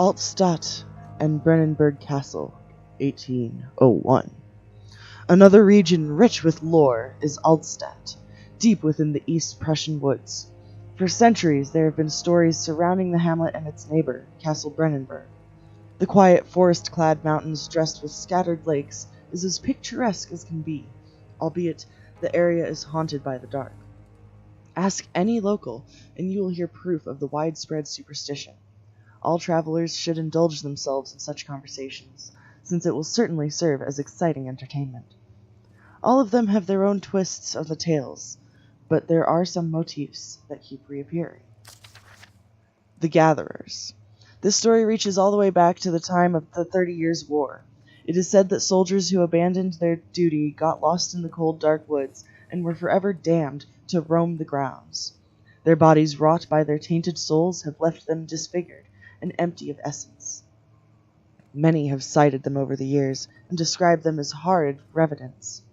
Altstadt and Brennenburg Castle, 1801. Another region rich with lore is Altstadt, deep within the East Prussian woods. For centuries there have been stories surrounding the hamlet and its neighbor, Castle Brennenburg. The quiet forest-clad mountains dressed with scattered lakes is as picturesque as can be, albeit the area is haunted by the dark. Ask any local, and you will hear proof of the widespread superstition. All travelers should indulge themselves in such conversations, since it will certainly serve as exciting entertainment. All of them have their own twists of the tales, but there are some motifs that keep reappearing. The Gatherers. This story reaches all the way back to the time of the 30 Years' War. It is said that soldiers who abandoned their duty got lost in the cold, dark woods and were forever damned to roam the grounds. Their bodies, wrought by their tainted souls, have left them disfigured and empty of essence. Many have cited them over the years and described them as horrid revenants.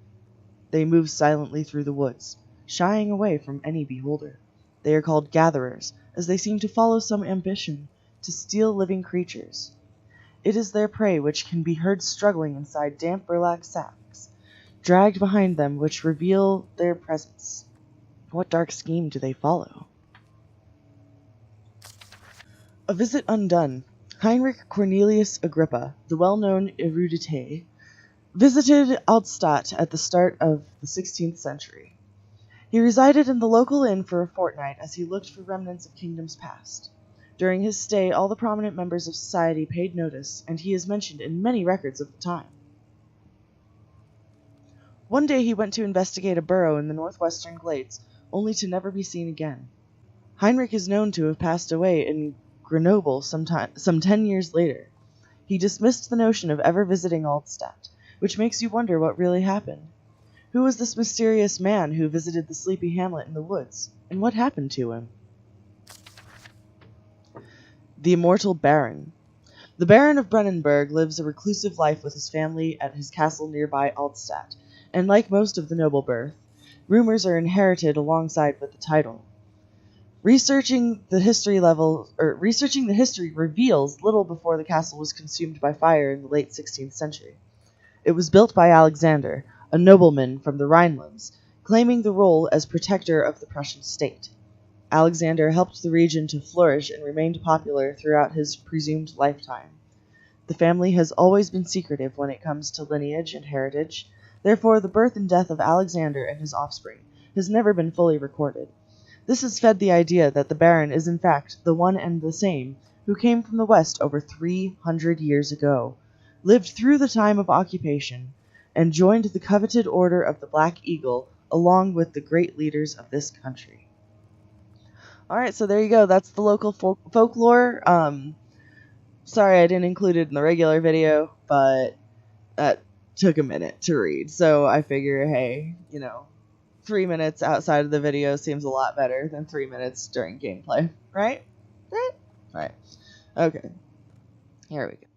They move silently through the woods, shying away from any beholder. They are called gatherers, as they seem to follow some ambition to steal living creatures. It is their prey which can be heard struggling inside damp burlap sacks, dragged behind them, which reveal their presence. What dark scheme do they follow? A Visit Undone. Heinrich Cornelius Agrippa, the well-known erudite, visited Altstadt at the start of the 16th century. He resided in the local inn for a fortnight as he looked for remnants of kingdoms past. During his stay, all the prominent members of society paid notice, and he is mentioned in many records of the time. One day he went to investigate a burrow in the northwestern glades, only to never be seen again. Heinrich is known to have passed away in Grenoble some 10 years later. He dismissed the notion of ever visiting Altstadt, which makes you wonder what really happened. Who was this mysterious man who visited the sleepy hamlet in the woods, and what happened to him? The Immortal Baron. The Baron of Brennenburg lives a reclusive life with his family at his castle nearby Altstadt, and like most of the noble birth, rumors are inherited alongside with the title. Researching the history reveals little before the castle was consumed by fire in the late 16th century. It was built by Alexander, a nobleman from the Rhinelands, claiming the role as protector of the Prussian state. Alexander helped the region to flourish and remained popular throughout his presumed lifetime. The family has always been secretive when it comes to lineage and heritage, therefore the birth and death of Alexander and his offspring has never been fully recorded. This has fed the idea that the Baron is in fact the one and the same who came from the west over 300 years ago, lived through the time of occupation, and joined the coveted Order of the Black Eagle along with the great leaders of this country. Alright, so there you go. That's the local folklore. Sorry I didn't include it in the regular video, but that took a minute to read. So I figure, hey, 3 minutes outside of the video seems a lot better than 3 minutes during gameplay, right? Right? Okay. Here we go.